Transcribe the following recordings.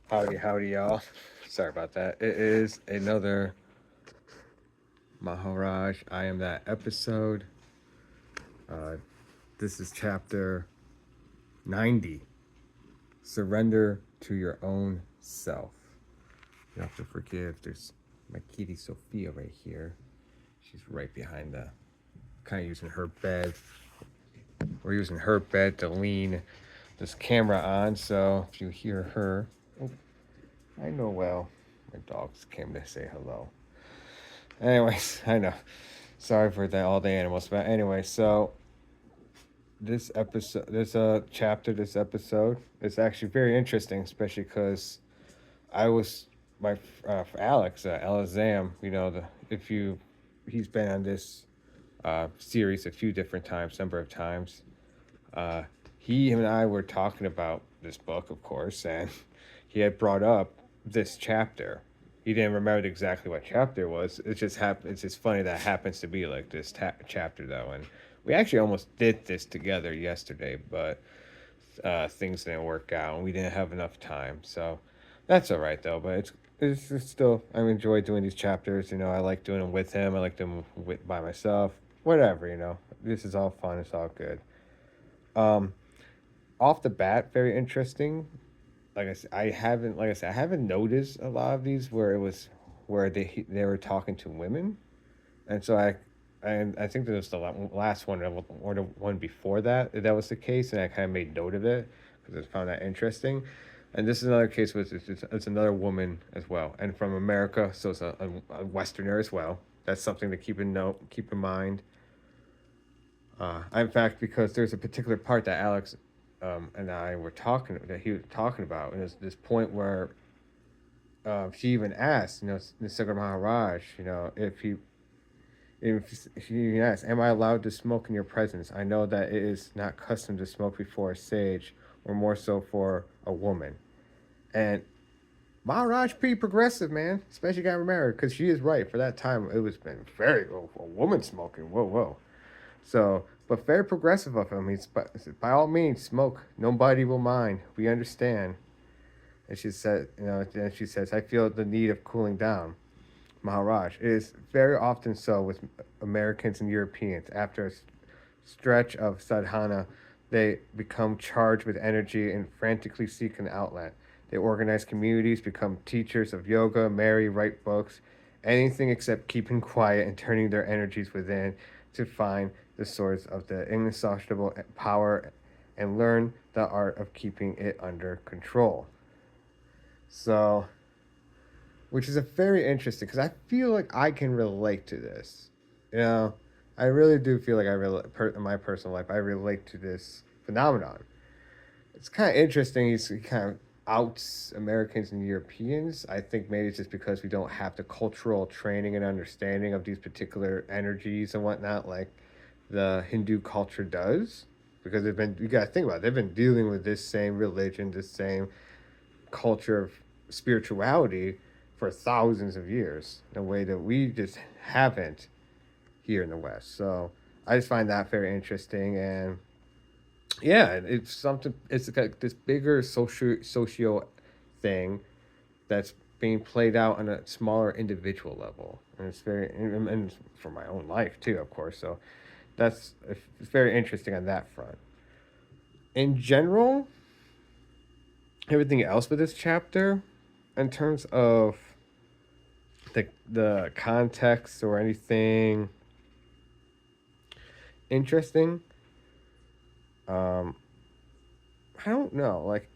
Howdy, y'all. Sorry about that. It is another Maharaj. I am that episode. Uh, this is chapter 90. Surrender to your own self. You have to forgive. There's my kitty Sophia right here. She's right behind the. Kind of using her bed. We're using her bed to lean this camera on. So if you hear her, oh, I know well. My dogs came to say hello. Anyways, I know. Sorry for that, all the animals. But anyway, so this episode, this episode is actually very interesting, especially because I was my for Alex, Alazam. If you, he's been on this series a few different times, number of times. Uh, he and I were talking about this book, of course, and he had brought up this chapter. He didn't remember exactly what chapter it was. It just happened. It's just funny that happens to be like this chapter though, and we actually almost did this together yesterday, but things didn't work out, and we didn't have enough time. So that's all right though. But it's still I enjoy doing these chapters. I like doing them with him. I like them by myself. Whatever. This is all fun. It's all good. Um, Off the bat, very interesting. Like I said, I haven't noticed a lot of these where it was where they were talking to women, and so I think that was the last one or the one before that was the case, and I kind of made note of it because I found that interesting. And this is another case where it's another woman as well, and from America, so it's a Westerner as well. That's something to keep in mind. In fact, because there's a particular part that Alex and I were talking that he was talking about, and there's this point where she even asked, Nisargadatta Maharaj, if she asked, "Am I allowed to smoke in your presence? I know that it is not custom to smoke before a sage, or more so for a woman." And Maharaj pretty progressive, man. Especially got married because she is right. For that time, it was been very a woman smoking. Whoa, whoa. So, but very progressive of him. He's by all means smoke. Nobody will mind. We understand. And she said, then she says, I feel the need of cooling down. Maharaj, it is very often so with Americans and Europeans. After a stretch of sadhana, they become charged with energy and frantically seek an outlet. They organize communities, become teachers of yoga, marry, write books, anything except keeping quiet and turning their energies within to find the source of the inexhaustible power and learn the art of keeping it under control. So, which is a very interesting because I feel like I can relate to this. You know, I really do feel like in my personal life I relate to this phenomenon. It's kind of interesting. He kind of outs Americans and Europeans. I think maybe it's just because we don't have the cultural training and understanding of these particular energies and whatnot, like the Hindu culture does. Because you got to think about it, they've been dealing with this same religion, this same culture of spirituality for thousands of years in a way that we just haven't here in the West. So I just find that very interesting. And yeah, it's something. It's like this bigger socio thing that's being played out on a smaller individual level, and it's very and for my own life too, of course. So it's very interesting on that front. In general, everything else with this chapter, in terms of the context or anything interesting, um, I don't know. Like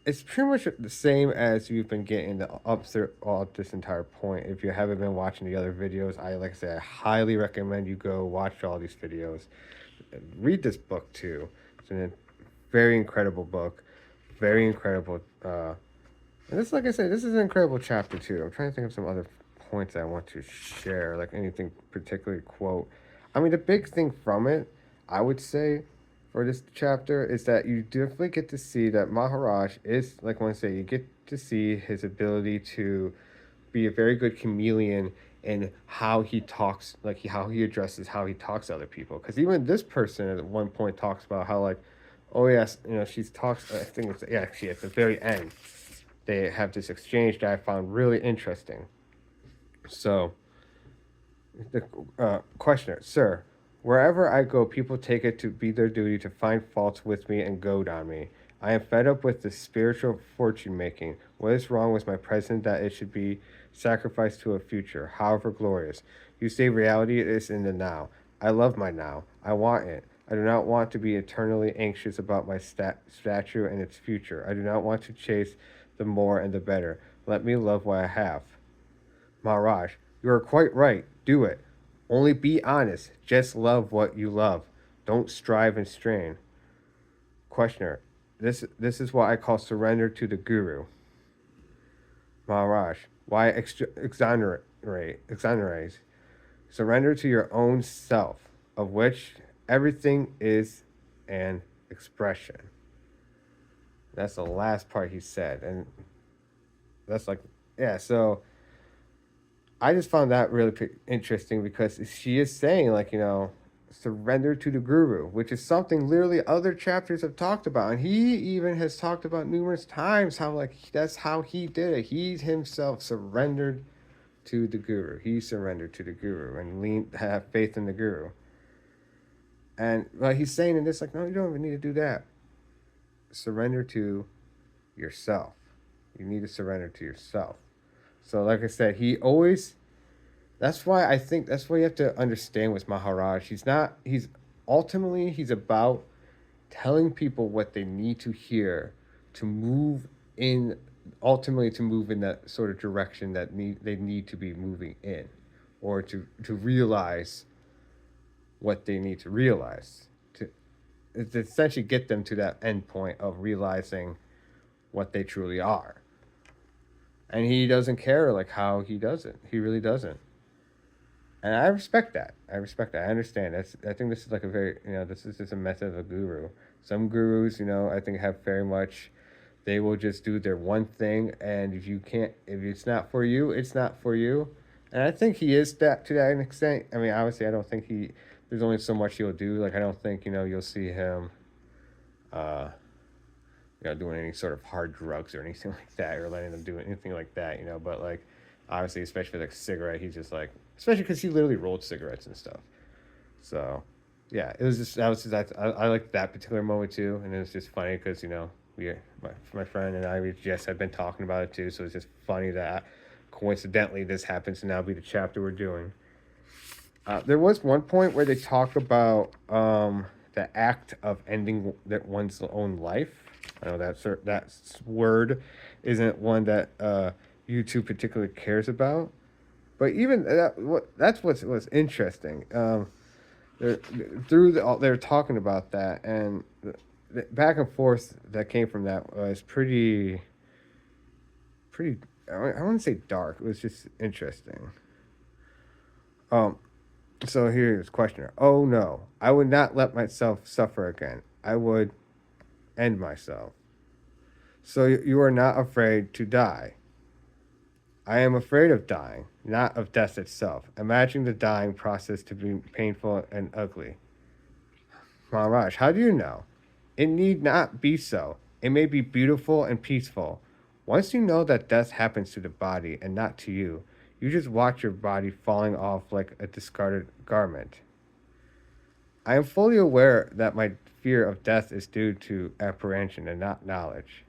it's pretty much the same as you've been getting up through all this entire point. If you haven't been watching the other videos, like I said, I highly recommend you go watch all these videos. Read this book too. It's a very incredible book, very incredible. And this, like I said, this is an incredible chapter too. I'm trying to think of some other points I want to share, like anything particularly quote. I mean, the big thing from it, I would say, for this chapter is that you definitely get to see that Maharaj is, like I want to say, you get to see his ability to be a very good chameleon in how he talks, like how he addresses how he talks to other people. Because even this person at one point talks about how like, oh yes, she talks. I think it's yeah, actually at the very end. they have this exchange that I found really interesting. So, the questioner, sir, wherever I go, people take it to be their duty to find faults with me and goad on me. I am fed up with this spiritual fortune making. What is wrong with my present that it should be sacrificed to a future, however glorious? You say reality is in the now. I love my now. I want it. I do not want to be eternally anxious about my statue and its future. I do not want to chase the more and the better. Let me love what I have. Maharaj, you are quite right. Do it. Only be honest. Just love what you love. Don't strive and strain. Questioner, this is what I call surrender to the Guru. Maharaj, why exonerate? Surrender to your own self, of which everything is an expression. That's the last part he said, and that's like, yeah. So I just found that really interesting because she is saying, like, surrender to the guru, which is something literally other chapters have talked about. And he even has talked about numerous times how, like, that's how he did it. He himself surrendered to the guru. He surrendered to the guru and have faith in the guru. And he's saying in this, like, no, you don't even need to do that. Surrender to yourself. You need to surrender to yourself. So, like I said, he always. That's why I think that's what you have to understand with Maharaj. He's ultimately, he's about telling people what they need to hear to move in, ultimately to move in that sort of direction that they need to be moving in, or to realize what they need to realize. To essentially get them to that end point of realizing what they truly are. And he doesn't care like how he does it. He really doesn't. And I respect that. I understand. I think this is like a very, this is just a method of a guru. Some gurus, I think have very much, they will just do their one thing, and if it's not for you, it's not for you. And I think he is that to that extent. I mean, obviously, I don't think there's only so much he'll do. Like, I don't think, you'll see him, uh, doing any sort of hard drugs or anything like that, or letting them do anything like that, but like, obviously, especially like cigarette, he's just like, especially because he literally rolled cigarettes and stuff. So, yeah, it was just, I liked that particular moment too, and it was just funny because, my friend and I, we just had been talking about it too, so it's just funny that coincidentally this happens to now be the chapter we're doing. There was one point where they talk about the act of ending one's own life. I know that word isn't one that YouTube particularly cares about, but even that's what's interesting. They're talking about that, and the back and forth that came from that was pretty. I wouldn't say dark. It was just interesting. Um, so here's questioner. Oh no, I would not let myself suffer again. I would end myself. So you are not afraid to die. I am afraid of dying, not of death itself. Imagine the dying process to be painful and ugly. Maharaj, how do you know? It need not be so. It may be beautiful and peaceful. Once you know that death happens to the body and not to you, you just watch your body falling off like a discarded garment. I am fully aware that my fear of death is due to apprehension and not knowledge.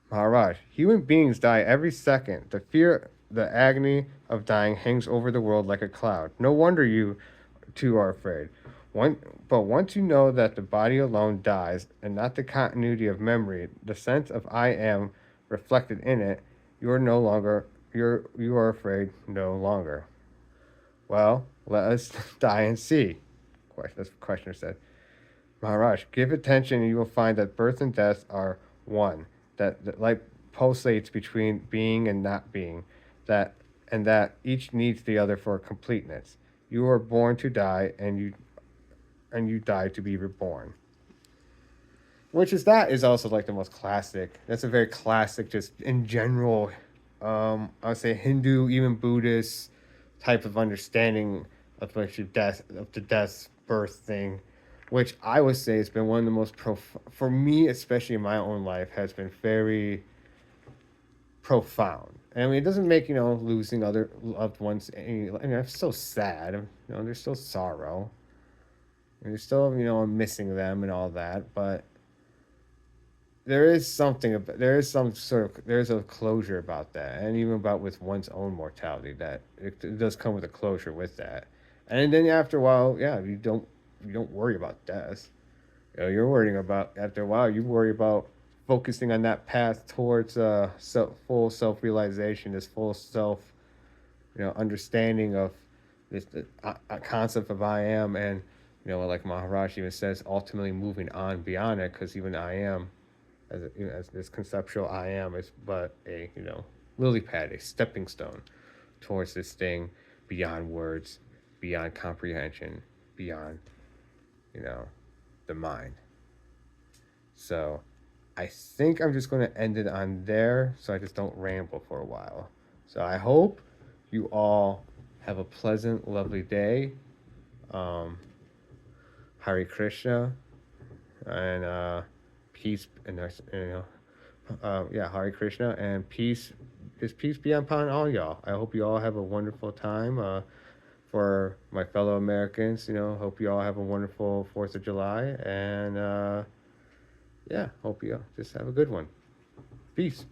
Maharaj, human beings die every second. The agony of dying hangs over the world like a cloud. No wonder you too are afraid. But once you know that the body alone dies and not the continuity of memory, the sense of I am reflected in it, you are afraid no longer. Well, let us die and see. The questioner said. Maharaj, give attention and you will find that birth and death are one. That light pulsates between being and not being. That each needs the other for completeness. You are born to die, and you die to be reborn. That is also like the most classic. That's a very classic, just in general. I would say Hindu, even Buddhist type of understanding of like the death birth thing, which I would say has been one of the most for me, especially in my own life, has been very profound. I mean, it doesn't make, losing other loved ones any. I mean, it's still sad. There's still sorrow. And you're still, missing them and all that. But there is some sort of, there's a closure about that, and even about with one's own mortality, that it does come with a closure with that. And then after a while, yeah, you don't worry about death. You're worrying about, after a while, you worry about focusing on that path towards full self realization, this full self, understanding of this a concept of I am, and like Maharaj even says, ultimately moving on beyond it, because even I am, as this conceptual I am, is but a lily pad, a stepping stone towards this thing beyond words, beyond comprehension, beyond you know the mind. So I think I'm just going to end it on there, so I just don't ramble for a while. So I hope you all have a pleasant, lovely day. Um, Hare Krishna, and peace, and yeah, Hare Krishna, and peace. Just peace be upon all y'all. I hope you all have a wonderful time. For my fellow Americans, hope you all have a wonderful 4th of July, and yeah, hope you just have a good one. Peace.